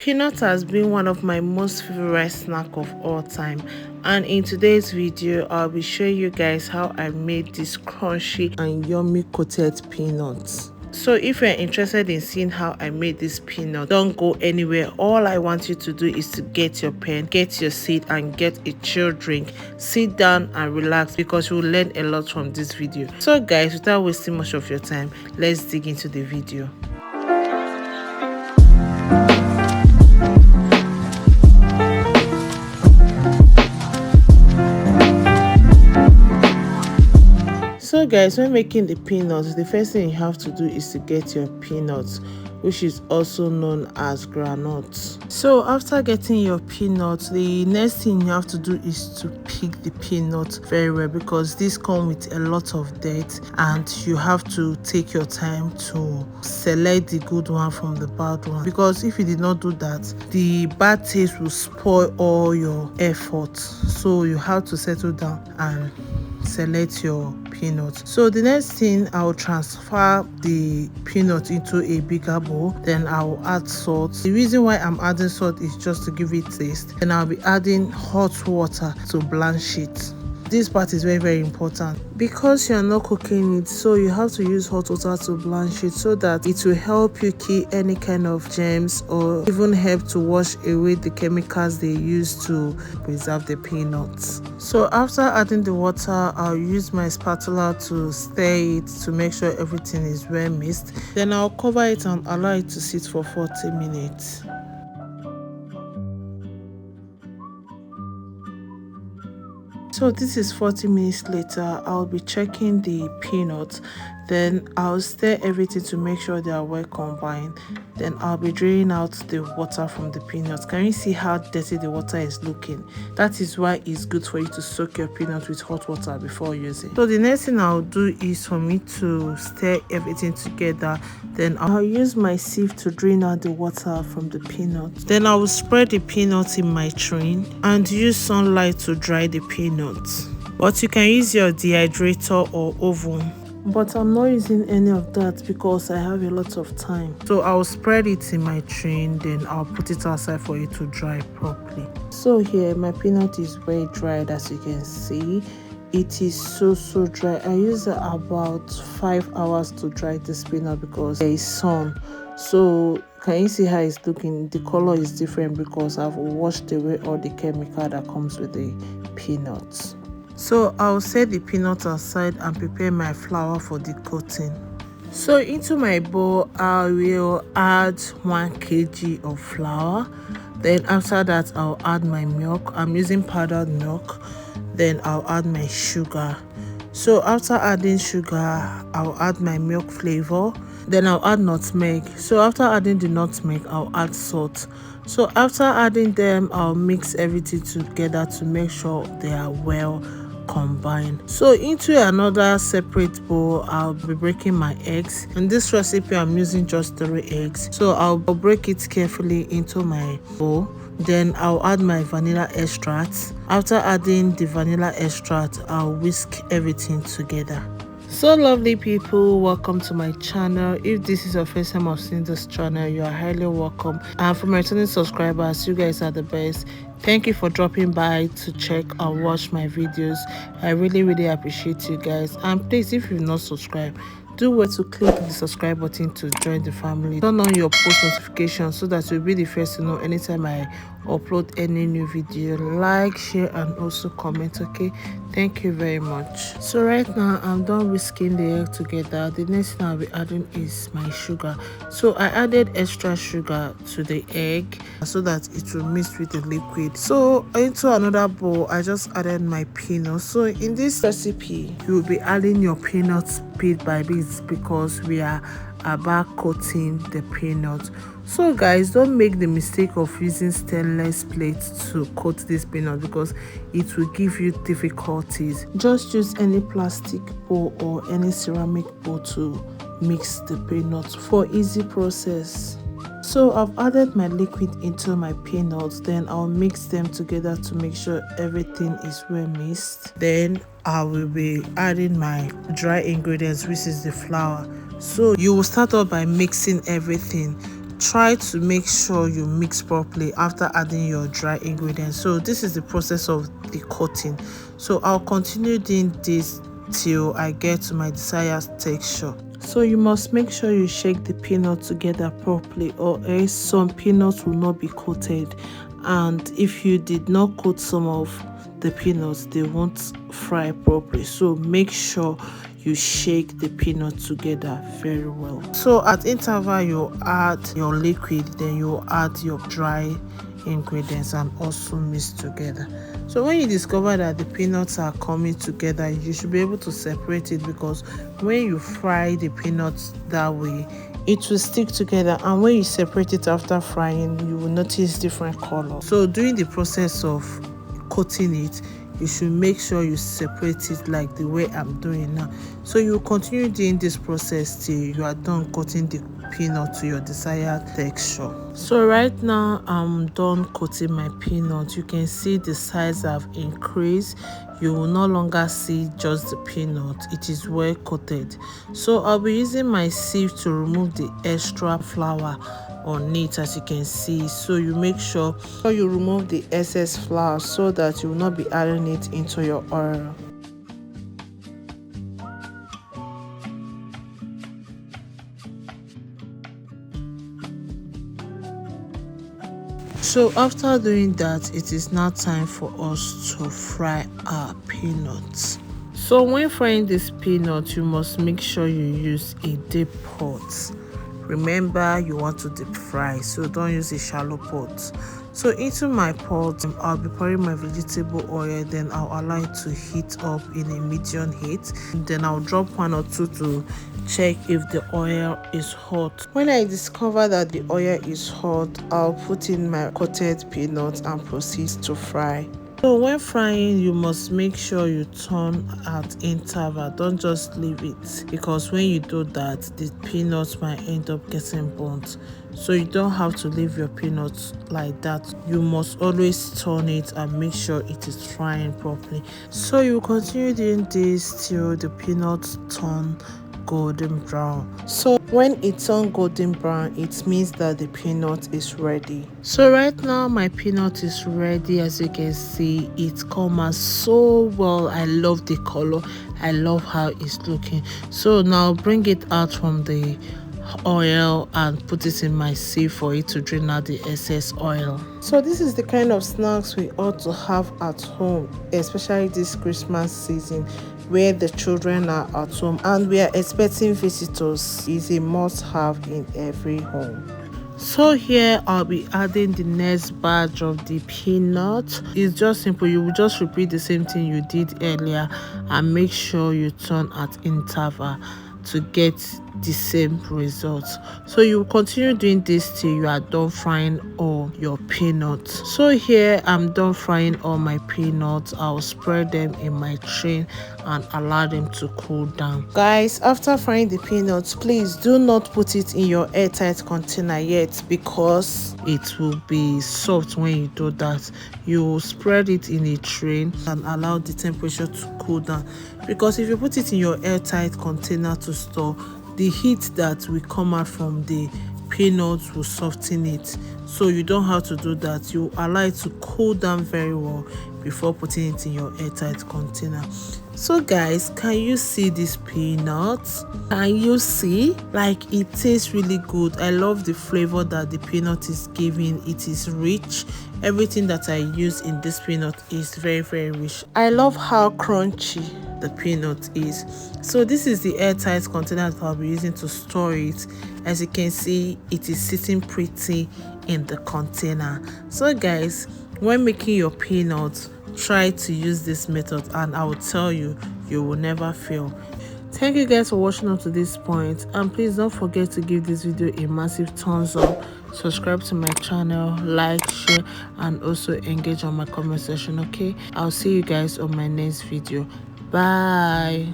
Peanut has been one of my most favorite snack of all time, and in today's video I'll be showing you guys how I made this crunchy and yummy coated peanuts. So if you're interested in seeing how I made this peanut, don't go anywhere. All I want you to do is to get your pen, get your seat, and get a chill drink. Sit down and relax because you'll learn a lot from this video. So guys, without wasting much of your time, let's dig into the video. So guys, when making the peanuts, the first thing you have to do is to get your peanuts, which is also known as groundnuts. So after getting your peanuts, the next thing you have to do is to pick the peanuts very well, because this comes with a lot of dirt and you have to take your time to select the good one from the bad one, because if you did not do that, the bad taste will spoil all your effort. So you have to settle down and select your peanuts. So the next thing, I'll transfer the peanut into a bigger bowl. Then I'll add salt. The reason why I'm adding salt is just to give it taste. And I'll be adding hot water to blanch it. This part is very, very important because you're not cooking it, so you have to use hot water to blanch it so that it will help you kill any kind of germs or even help to wash away the chemicals they use to preserve the peanuts. So after adding the water, I'll use my spatula to stir it to make sure everything is well mixed. Then I'll cover it and allow it to sit for 40 minutes. So this is 40 minutes later. I'll be checking the peanuts. Then I'll stir everything to make sure they are well combined. Then I'll be draining out the water from the peanuts. Can you see how dirty the water is looking? That is why it's good for you to soak your peanuts with hot water before using. So the next thing I'll do is for me to stir everything together. Then I'll use my sieve to drain out the water from the peanuts. Then I will spread the peanuts in my tray and use sunlight to dry the peanuts. But you can use your dehydrator or oven. But I'm not using any of that because I have a lot of time. So I'll spread it in my tray, then I'll put it outside for it to dry properly. So here my peanut is very dried, as you can see. It is so dry. I use about 5 hours to dry this peanut because there is sun. So can you see how it's looking? The color is different because I've washed away all the chemical that comes with the peanuts. So I'll set the peanuts aside and prepare my flour for the coating. So into my bowl, I will add 1 kg of flour. Then after that, I'll add my milk. I'm using powdered milk. Then I'll add my sugar. So after adding sugar, I'll add my milk flavor. Then I'll add nutmeg. So after adding the nutmeg, I'll add salt. So after adding them, I'll mix everything together to make sure they are well combined. So into another separate bowl, I'll be breaking my eggs. In this recipe, I'm using just 3 eggs. So I'll break it carefully into my bowl. Then I'll add my vanilla extract. After adding the vanilla extract, I'll whisk everything together. So lovely people, welcome to my channel. If this is your first time of seeing this channel, you are highly welcome. And for my returning subscribers, you guys are the best. Thank you for dropping by to check and watch my videos. I really appreciate you guys. And please, if you've not subscribed, do wait to click the subscribe button to join the family. Turn on your post notifications so that you'll be the first to know anytime I upload any new video. Like, share, and also comment. Okay, thank you very much. So right now I'm done whisking the egg together. The next thing I'll be adding is my sugar. So I added extra sugar to the egg so that it will mix with the liquid. So into another bowl, I just added my peanuts. So in this recipe, you will be adding your peanuts bit by bit because we are about coating the peanuts. So guys, don't make the mistake of using stainless plates to coat this peanut because it will give you difficulties. Just use any plastic bowl or any ceramic bowl to mix the peanuts for easy process. So I've added my liquid into my peanuts. Then I'll mix them together to make sure everything is well mixed. Then I will be adding my dry ingredients, which is the flour. So you will start off by mixing everything try to make sure you mix properly after adding your dry ingredients. So this is the process of the coating. So I'll continue doing this till I get to my desired texture. So you must make sure you shake the peanut together properly, or else some peanuts will not be coated, and if you did not coat some of the peanuts, they won't fry properly. So make sure you shake the peanut together very well. So at interval, you add your liquid, then you add your dry ingredients and also mix together. So when you discover that the peanuts are coming together, you should be able to separate it, because when you fry the peanuts that way, it will stick together, and when you separate it after frying, you will notice different color. So during the process of coating it, you should make sure you separate it like the way I'm doing now. So you continue doing this process till you are done coating the peanut to your desired texture. So right now I'm done coating my peanut. You can see the size have increased. You will no longer see just the peanut, it is well coated. So I'll be using my sieve to remove the extra flour on it, as you can see. So you make sure you remove the excess flour so that you will not be adding it into your oil. So after doing that, it is now time for us to fry our peanuts. So when frying this peanut, you must make sure you use a deep pot. Remember, you want to deep fry, so don't use a shallow pot. So into my pot, I'll be pouring my vegetable oil, then I'll allow it to heat up in a medium heat. Then I'll drop 1 or 2 to check if the oil is hot. When I discover that the oil is hot, I'll put in my coated peanuts and proceed to fry. So when frying, you must make sure you turn at interval. Don't just leave it, because when you do that, the peanuts might end up getting burnt. So you don't have to leave your peanuts like that. You must always turn it and make sure it is frying properly. So you continue doing this till the peanuts turn golden brown. So when it turns golden brown, it means that the peanut is ready. So right now my peanut is ready. As you can see, it comes out so well. I love the color, I love how it's looking. So now bring it out from the oil and put it in my sieve for it to drain out the excess oil. So this is the kind of snacks we ought to have at home, especially this Christmas season where the children are at home and we are expecting visitors. Is a must-have in every home. So here I'll be adding the next batch of the peanut. It's just simple. You will just repeat the same thing you did earlier and make sure you turn at interval to get the same results. So you continue doing this till you are done frying all your peanuts. So here I'm done frying all my peanuts. I'll spread them in my tray and allow them to cool down. Guys, after frying the peanuts, please do not put it in your airtight container yet, because it will be soft when you do that. You will spread it in a tray and allow the temperature to cool down, because if you put it in your airtight container to store, the heat that will come out from the peanuts will soften it. So you don't have to do that. You allow it to cool down very well before putting it in your airtight container. So guys, can you see this peanuts? Can you see? Like, it tastes really good. I love the flavor that the peanut is giving. It is rich. Everything that I use in this peanut is very, very rich. I love how crunchy the peanut is. So this is the airtight container that I'll be using to store it. As you can see, it is sitting pretty in the container. So guys, when making your peanuts, try to use this method and I will tell you, you will never fail. Thank you guys for watching up to this point, and please don't forget to give this video a massive thumbs up, subscribe to my channel, like, share, and also engage on my comment section. Okay, I'll see you guys on my next video. Bye.